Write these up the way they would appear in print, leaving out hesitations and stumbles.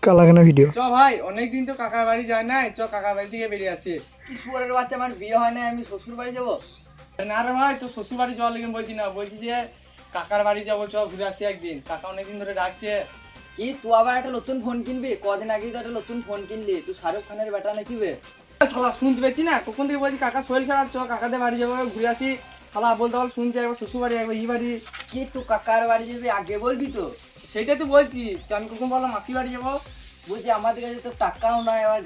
কালাগানা video. চ ভাই, অনেকদিন তো কাকার বাড়ি যায় না, চ কাকার বাড়ি থেকে বেরিয়ে আসি। কি শুয়ারের বাচ্চা, আমার বিয়ে হয় না, আমি শ্বশুর বাড়ি যাবো? না রে ভাই, তো শ্বশুর বাড়ি যাওয়ার লেগে বলছি না, বলছি যে কাকার বাড়ি যাবো, চ ঘুরে আসি একদিন। কাকা অনেকদিন ধরে ডাকছে। কি তুই আবার একটা নতুন ফোন কিনবি? কদিন আগেই তো একটা নতুন ফোন কিনলি, তুই শাহরুখ খানের বেটা নাকি বে? শালা শুনতে পেয়েছি না, কখন থেকে বলছি কাকা শরীর খারাপ, চ কাকাদের বাড়ি যাবো ঘুরে আসি। শালা বলতে বল শুনছি, একবার শ্বশুর বাড়ি একবার ই বাড়ি। কি তুই কাকার বাড়ি যাবি আগে বলবি তো? সেইটাই তো বলছি, তো আমি কখন বললাম মাসি বাড়ি যাবো। বলছি আমাদের কাছে তো টাকাও নাই, আবার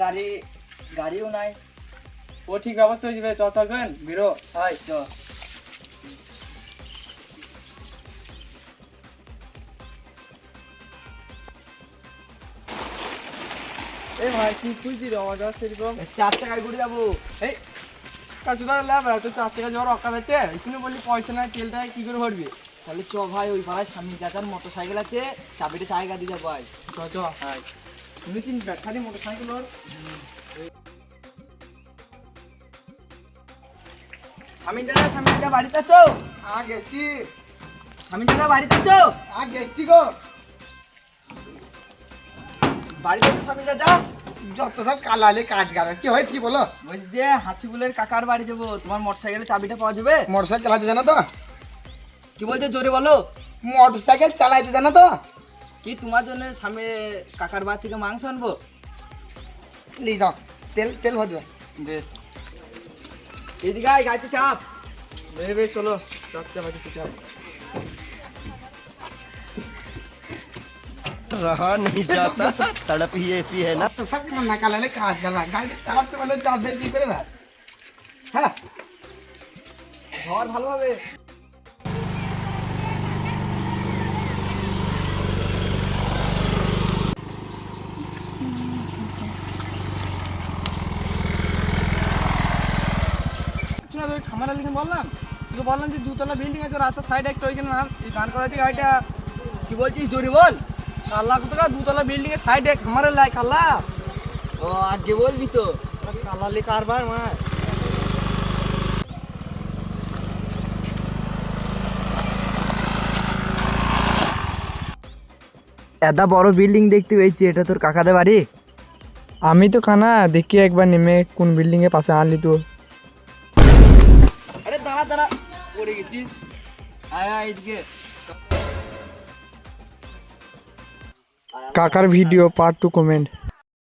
গাড়িও নাই। ও ঠিক ব্যবস্থা হয়ে যাবে, চ তখন বেরো। হয় চ। এই ভাই কি খুঁজছি রে আমার কাছে সেরকম? 4 টাকায় ঘুরে যাবো। এই কাজু ধরে ল্যাব তো 4 টাকা যাওয়ার অকাত আছে, এখানে বললি পয়সা নাই, তেলটা কি করে ভরবি? তাহলে চ ভাই, ওই পাড়ায় স্বামী চাচার মোটর সাইকেল আছে, চাবিটা জায়গা দিয়ে যাবো। ভাই চ চ। হাই। শুনেছি ব্যাটারি মোটর সাইকেল ওর। স্বামী চাচা বাড়িতে আছো? গেছি স্বামী চাচা বাড়িতে আছো? গেছি গো। বাড়িতে আছো স্বামী চাচা? যত সব কালালে কাজ গাড়ে কি হয়েছে কি বলো? বলছি যে হাসিবুলের কাকার বাড়ি যাবো, তোমার মোটর সাইকেলের চাবিটা পাওয়া যাবে? মোটরসাইকেল চালাতে জানো তো? কি বলছো, জোরে বলো। মোটরসাইকেল চালাইতে জানো তো? কি তোমার জন্য স্বামী কাকার বাড়ি থেকে মাংস আনবো? নিয়ে যাও, তেল তেল ভরবে। বেশ, এদিকে আয়, গাড়িতে চাপ। বেশ চলো, চাপ চাপ আছে চাপ। रहा नहीं जाता तड़प ही ऐसी है ना। তো সব কান্না কালালে কাজ গাড়া গাড়ি চালাতে বলে চাপবে কি করে ভাই? হ্যাঁ ঘর ভালোভাবে। শোনা তোকে খামার লিখে বললাম, তোকে বললাম যে 2 তলা বিল্ডিং আছে, রাস্তার সাইডে একটা ওইখানে নাম গান করাতে গাড়িটা। কি বলছিস, জোরে বল। কাল্লা কত 2 তলা বিল্ডিং এর সাইডে খামারের লাই কাল্লা। ও আগে বলবি তো। কাল্লা লি কারবার মা। এত বড় বিল্ডিং দেখতে পেয়েছি, এটা তোর কাকাদের বাড়ি? আমি তো কানা দেখি একবার নেমে কোন বিল্ডিং এর পাশে আনলি তো। আরে দাঁড়া দাঁড়া, পড়ে গেছিস। আয় আয় এদিকে। কাকার ভিডিও পার্ট 2 কমেন্ট।